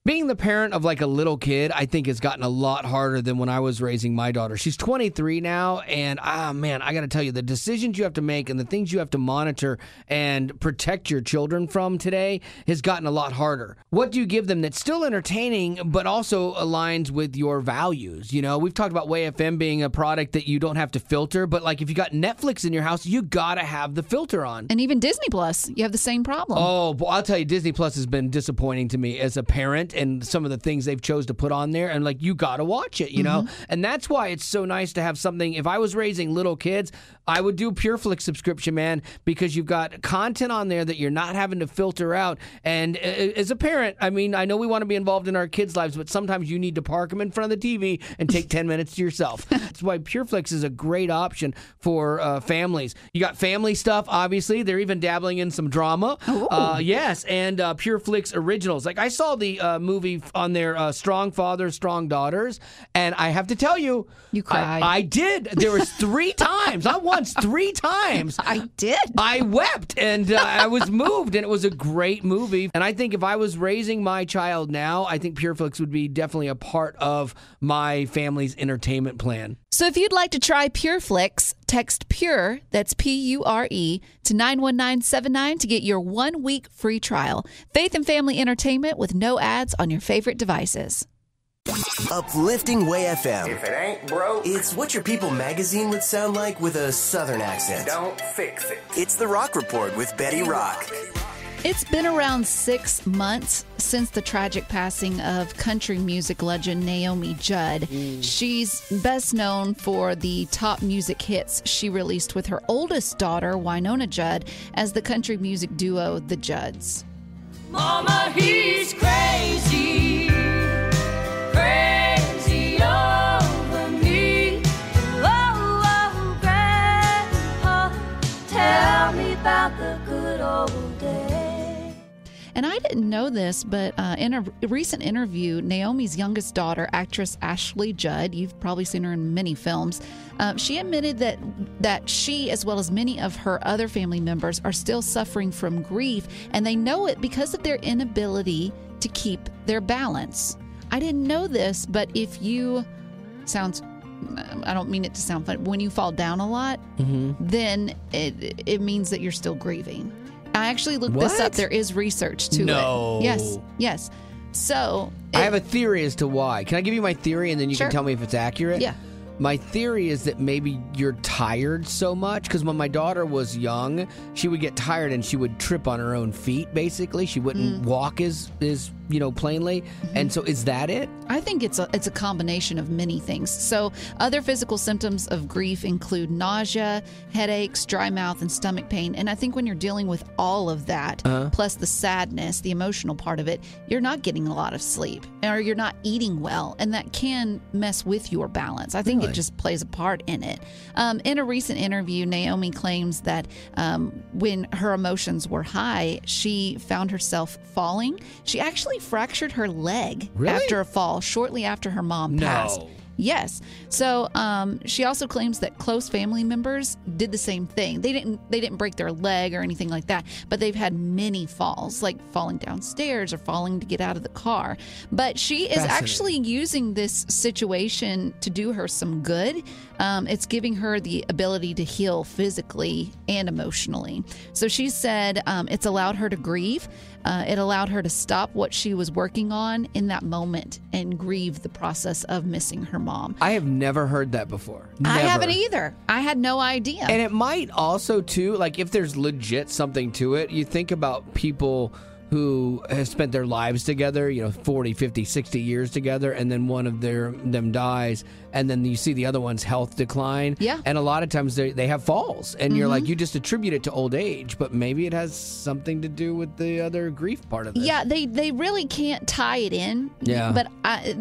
Being the parent of like a little kid, I think has gotten a lot harder than when I was raising my daughter. She's 23 now, and man, I got to tell you, the decisions you have to make and the things you have to monitor and protect your children from today has gotten a lot harder. What do you give them that's still entertaining, but also aligns with your values? You know, we've talked about Way FM being a product that you don't have to filter, but like if you got Netflix in your house, you got to have the filter on. And even Disney Plus, you have the same problem. Oh, well, I'll tell you, Disney Plus has been disappointing to me as a parent. And some of the things they've chose to put on there, and like, you got to watch it, you know? And that's why it's so nice to have something. If I was raising little kids, I would do PureFlix subscription, man, because you've got content on there that you're not having to filter out. And as a parent, I mean, I know we want to be involved in our kids' lives, but sometimes you need to park them in front of the TV and take 10 minutes to yourself. That's why PureFlix is a great option for families. You got family stuff, obviously. They're even dabbling in some drama. Yes, and PureFlix originals. Like, I saw the movie on their Strong Fathers, Strong Daughters, and I have to tell you, you cried. I did. There was 3 times, not once, 3 times. I did. I wept, and I was moved, and it was a great movie. And I think if I was raising my child now, I think PureFlix would be definitely a part of my family's entertainment plan. So if you'd like to try PureFlix, text PURE, that's P-U-R-E, to 91979 to get your 1-week free trial. Faith and Family Entertainment with no ads on your favorite devices. Uplifting Way FM. If it ain't broke, It's what your People magazine would sound like with a southern accent. don't fix it. It's the Rock Report with Betty Rock. It's been around 6 months since the tragic passing of country music legend Naomi Judd. She's best known for the top music hits she released with her oldest daughter, Wynonna Judd, as the country music duo The Judds. Mama, he's crazy, crazy over me. Oh, oh, Grandpa, tell me about the good old days. And I didn't know this, but in a recent interview, Naomi's youngest daughter, actress Ashley Judd, you've probably seen her in many films, she admitted that she, as well as many of her other family members, are still suffering from grief, and they know it because of their inability to keep their balance. I didn't know this, but if you I don't mean it to sound funny, when you fall down a lot, then it means that you're still grieving. I actually looked this up. There is research to it. Yes. So I have a theory as to why. Can I give you my theory and then you Sure. can tell me if it's accurate? Yeah. My theory is that maybe you're tired so much, because when my daughter was young, she would get tired and she would trip on her own feet, basically. She wouldn't walk as plainly. And so is that it? I think it's a combination of many things. So other physical symptoms of grief include nausea, headaches, dry mouth, and stomach pain. And I think when you're dealing with all of that, plus the sadness, the emotional part of it, you're not getting a lot of sleep, or you're not eating well, and that can mess with your balance. I think it just plays a part in it. In a recent interview, Naomi claims that when her emotions were high, she found herself falling. She actually fractured her leg after a fall shortly after her mom passed. Yes. So she also claims that close family members did the same thing. They didn't break their leg or anything like that, but they've had many falls, like falling downstairs or falling to get out of the car. But she is actually using this situation to do her some good. It's giving her the ability to heal physically and emotionally. So she said it's allowed her to grieve. It allowed her to stop what she was working on in that moment and grieve the process of missing her mom. I have never heard that before. Never. I haven't either. I had no idea. And it might also, too, like if there's legit something to it, you think about people who have spent their lives together, 40, 50, 60 years together, and then one of them dies, and then you see the other one's health decline. Yeah. And a lot of times they have falls, and you're like, you just attribute it to old age, but maybe it has something to do with the other grief part of it. Yeah, they really can't tie it in. Yeah. But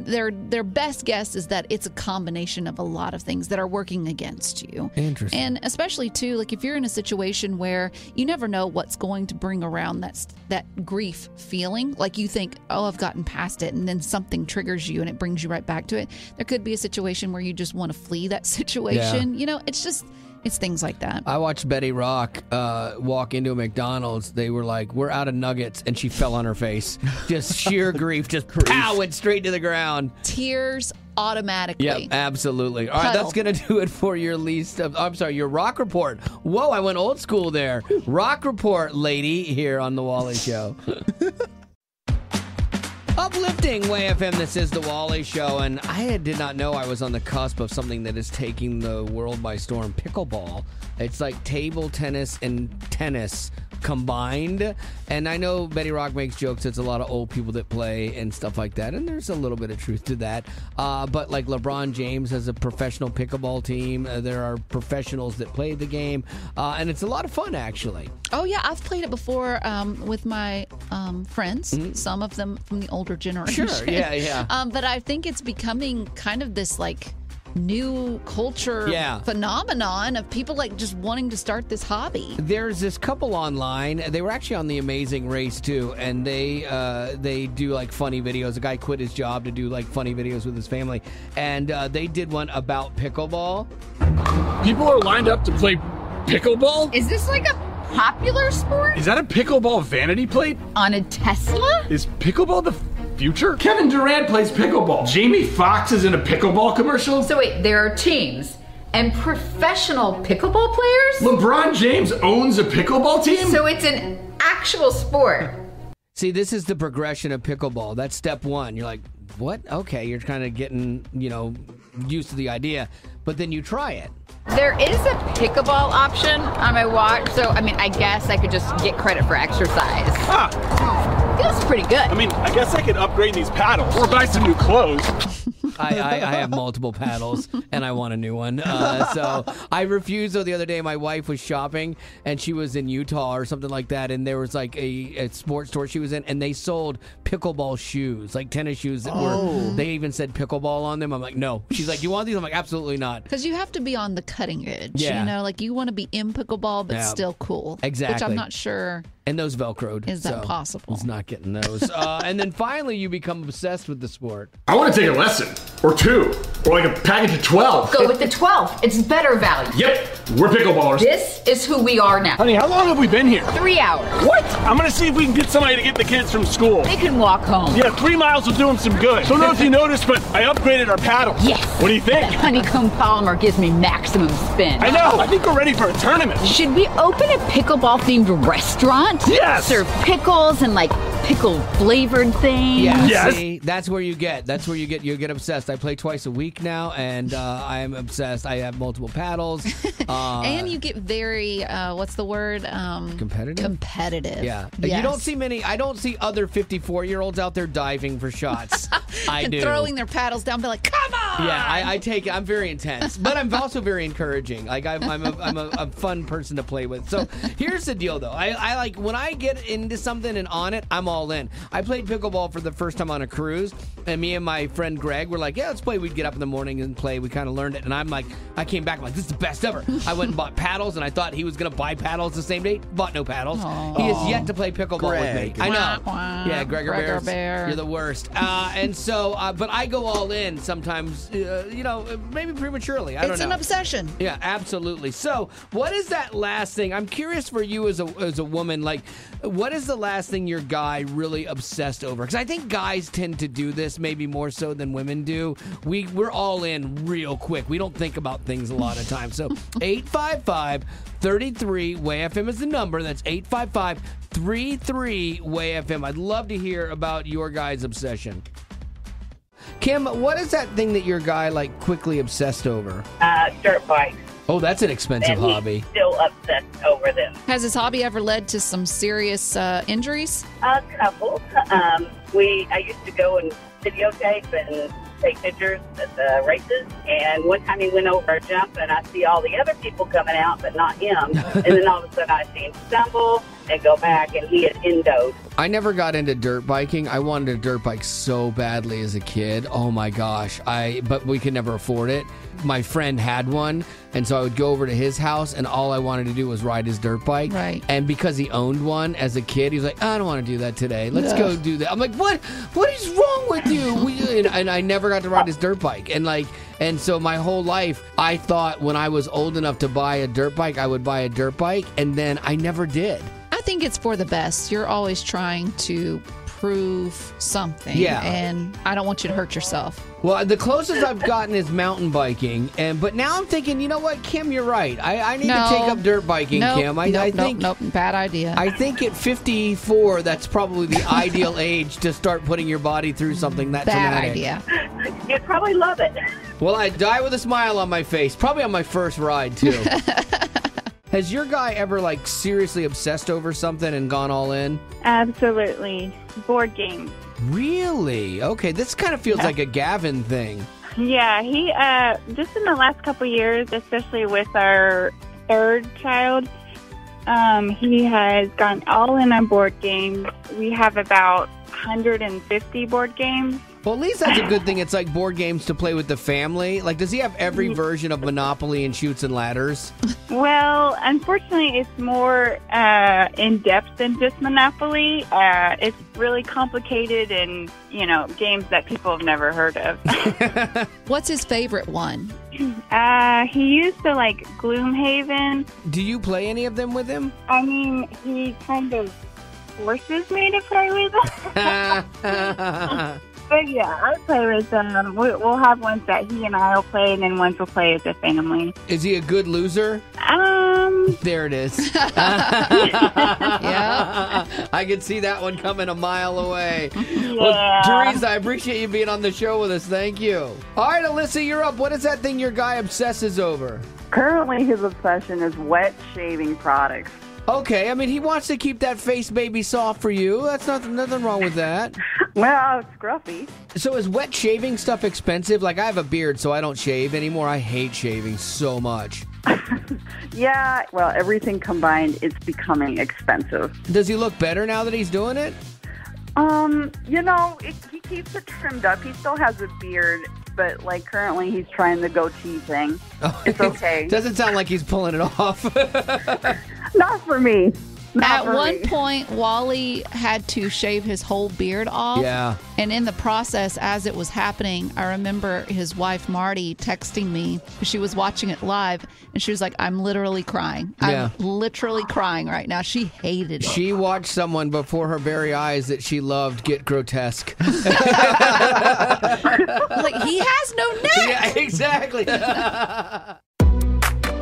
their best guess is that it's a combination of a lot of things that are working against you. Interesting. And especially, too, like if you're in a situation where you never know what's going to bring around that grief feeling, like you think, oh, I've gotten past it, and then something triggers you and it brings you right back to it. There could be a situation where you just want to flee that situation. Yeah. It's things like that. I watched Betty Rock walk into a McDonald's. They were like, we're out of nuggets, and she fell on her face. Just sheer grief. Just pow, went straight to the ground. Tears automatically. Yep, absolutely. All right, that's going to do it for your your Rock Report. Whoa, I went old school there. Rock Report, lady, here on The Wally Show. Uplifting Way FM, this is The Wally Show, and I did not know I was on the cusp of something that is taking the world by storm, pickleball. It's like table tennis and tennis combined, and I know Betty Rock makes jokes, it's a lot of old people that play and stuff like that, and there's a little bit of truth to that, but like LeBron James has a professional pickleball team, there are professionals that play the game, and it's a lot of fun, actually. Oh, yeah, I've played it before with my friends, some of them from the older generation. Sure, yeah. But I think it's becoming kind of this, like, new culture phenomenon of people like just wanting to start this hobby. There's this couple online. They were actually on The Amazing Race too, and they do like funny videos. A guy quit his job to do like funny videos with his family, and they did one about pickleball. People are lined up to play pickleball? Is this like a popular sport? Is that a pickleball vanity plate? On a Tesla? Is pickleball the future? Kevin Durant plays pickleball. Jamie Foxx is in a pickleball commercial? So wait, there are teams and professional pickleball players? LeBron James owns a pickleball team? So it's an actual sport. See, this is the progression of pickleball. That's step one. You're like, what? Okay, you're kind of getting, used to the idea, but then you try it. There is a pickleball option on my watch, so I guess I could just get credit for exercise. Feels pretty good. I guess I could upgrade these paddles or buy some new clothes. I have multiple paddles, and I want a new one. So I refused, though. The other day, my wife was shopping, and she was in Utah or something like that, and there was like a sports store she was in, and they sold pickleball shoes, like tennis shoes that were, they even said pickleball on them. I'm like, no. She's like, you want these? I'm like, absolutely not. Because you have to be on the cutting edge. Yeah. Like you want to be in pickleball, but still cool. Exactly. Which I'm not sure. And those Velcroed. Is that possible? It's not getting those. And then finally, you become obsessed with the sport. I want to take a lesson, or two, or like a package of 12. Go with the 12. It's better value. Yep, we're pickleballers. This is who we are now. Honey, how long have we been here? 3 hours. What? I'm going to see if we can get somebody to get the kids from school. They can walk home. Yeah, 3 miles will do them some good. Don't know if you noticed, but I upgraded our paddles. Yes. What do you think? That honeycomb polymer gives me maximum spin. I know. I think we're ready for a tournament. Should we open a pickleball-themed restaurant? Yes. Serve pickles and like pickle-flavored things. Yeah, yes. See, that's where you get obsessed. I play twice a week now, and I am obsessed. I have multiple paddles. And you get very, what's the word? Competitive? Competitive. Yeah. Yes. You don't see I don't see other 54-year-olds out there diving for shots. I and do. throwing their paddles down, be like, come on! Yeah, I take it. I'm very intense, but I'm also very encouraging. Like I'm a fun person to play with. So here's the deal, though. I like when I get into something and on it, I'm all in. I played pickleball for the first time on a cruise, and me and my friend Greg were like, yeah, let's play. We'd get up in the morning and play. We kind of learned it, and I'm like, I came back, I'm like, this is the best ever. I went and bought paddles, and I thought he was going to buy paddles the same day. Bought no paddles. Aww. He has yet to play pickleball with me. I know. Yeah, Gregor Bear. You're the worst. And so, but I go all in sometimes, maybe prematurely. I don't know. It's an obsession. Yeah, absolutely. So, what is that last thing? I'm curious for you as a woman, like, what is the last thing your guy really obsessed over? Because I think guys tend to do this maybe more so than women do. We're all in real quick. We don't think about things a lot of times. So 855-33-WAY-FM is the number. That's 855-33-WAY-FM. I'd love to hear about your guy's obsession. Kim, what is that thing that your guy like quickly obsessed over? Dirt bikes. Oh, that's an expensive hobby. He's still obsessed over them. Has this hobby ever led to some serious injuries? A couple. I used to go and videotape and take pictures at the races, and one time he went over a jump, and I see all the other people coming out, but not him. And then all of a sudden I see him stumble and go back, and he had endoed. I never got into dirt biking. I wanted a dirt bike so badly as a kid. Oh my gosh. But we could never afford it. My friend had one, and so I would go over to his house, and all I wanted to do was ride his dirt bike. Right. And because he owned one as a kid, he was like, I don't want to do that today. Let's go do that. I'm like, what is wrong with you? And I never got to ride his dirt bike. And so my whole life, I thought when I was old enough to buy a dirt bike, I would buy a dirt bike, and then I never did. I think it's for the best. You're always trying to prove something. Yeah. And I don't want you to hurt yourself. Well, the closest I've gotten is mountain biking, but now I'm thinking, you know what, Kim, you're right. I need to take up dirt biking, Kim. I think bad idea. I think at 54, that's probably the ideal age to start putting your body through something that traumatic. Idea. You'd probably love it. Well, I'd die with a smile on my face, probably on my first ride, too. Has your guy ever, seriously obsessed over something and gone all in? Absolutely. Board games. Really? Okay, this kind of feels like a Gavin thing. Yeah, he, just in the last couple years, especially with our third child, he has gone all in on board games. We have about 150 board games. Well, at least that's a good thing. It's like board games to play with the family. Like, does he have every version of Monopoly and Chutes and Ladders? Well, unfortunately, it's more in-depth than just Monopoly. It's really complicated and, games that people have never heard of. What's his favorite one? He used to like Gloomhaven. Do you play any of them with him? I mean, he kind of forces me to play with him. But yeah, I play with them. We'll have ones that he and I will play, and then ones we'll play as a family. Is he a good loser? There it is. Yeah. I can see that one coming a mile away. Yeah. Well, Teresa, I appreciate you being on the show with us. Thank you. All right, Alyssa, you're up. What is that thing your guy obsesses over? Currently, his obsession is wet shaving products. Okay, I mean, he wants to keep that face baby soft for you. That's nothing wrong with that. Well, it's scruffy. So is wet shaving stuff expensive? Like, I have a beard, so I don't shave anymore. I hate shaving so much. Yeah, well, everything combined, it's becoming expensive. Does he look better now that he's doing it? He keeps it trimmed up. He still has a beard, but, like, currently he's trying the goatee thing. Oh, it's okay. Doesn't sound like he's pulling it off. Not for me. At one point, Wally had to shave his whole beard off. Yeah. And in the process, as it was happening, I remember his wife, Marty, texting me. She was watching it live, and she was like, I'm literally crying. Yeah. I'm literally crying right now. She hated it. She watched someone before her very eyes that she loved get grotesque. Like, he has no neck. Yeah, exactly.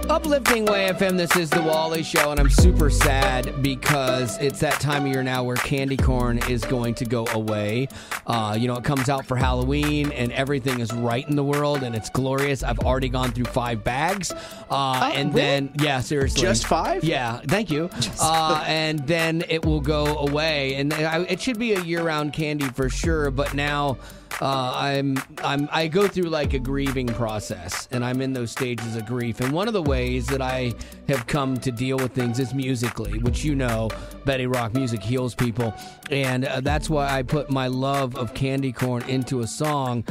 Uplifting Way FM, this is the Wally Show, and I'm super sad because it's that time of year now where candy corn is going to go away. It comes out for Halloween, and everything is right in the world, and it's glorious. I've already gone through 5 bags. Then, yeah, seriously. Just 5? Yeah, thank you. And then it will go away, and it should be a year-round candy for sure, but now... I go through like a grieving process, and I'm in those stages of grief. And one of the ways that I have come to deal with things is musically, which Betty Rock music heals people. And that's why I put my love of candy corn into a song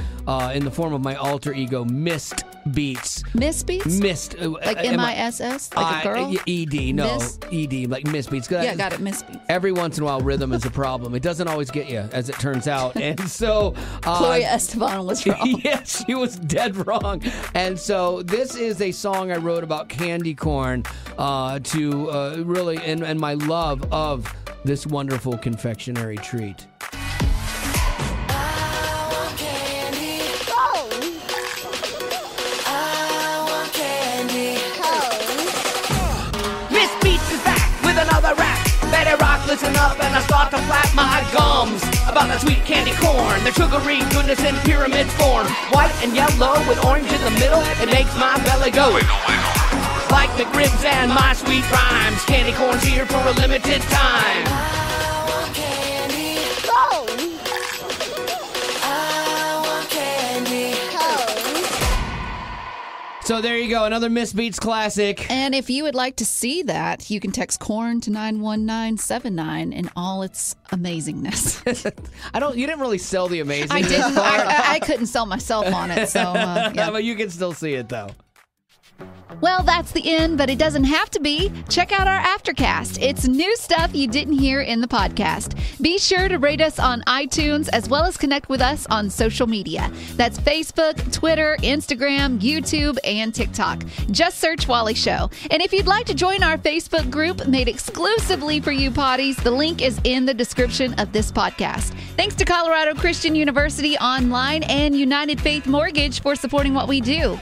in the form of my alter ego, Mist Beats. Miss Beats? Mist. Like M-I-S-S? Like a girl? E-D, no. Miss? E-D, like Miss Beats. Yeah, got it, Miss Beats. Every once in a while, rhythm is a problem. It doesn't always get you, as it turns out. And so... Gloria Estefan was wrong. Yes, she was dead wrong. And so this is a song I wrote about candy corn to really, and my love of this wonderful confectionery treat. Miss Beats is back with another rap. Betty Rock, listen up, and I start to flap my gums about that sweet candy corn, the sugary goodness in pyramid form. White and yellow with orange in the middle, it makes my belly go. Like McRibs and my sweet rhymes, candy corn's here for a limited time. So there you go, another Miss Beats classic. And if you would like to see that, you can text corn to 91979 in all its amazingness. You didn't really sell the amazingness. I didn't. I couldn't sell myself on it. So, yeah. But you can still see it, though. Well, that's the end, but it doesn't have to be. Check out our Aftercast. It's new stuff you didn't hear in the podcast. Be sure to rate us on iTunes as well as connect with us on social media. That's Facebook, Twitter, Instagram, YouTube, and TikTok. Just search Wally Show. And if you'd like to join our Facebook group made exclusively for you potties, the link is in the description of this podcast. Thanks to Colorado Christian University Online and United Faith Mortgage for supporting what we do.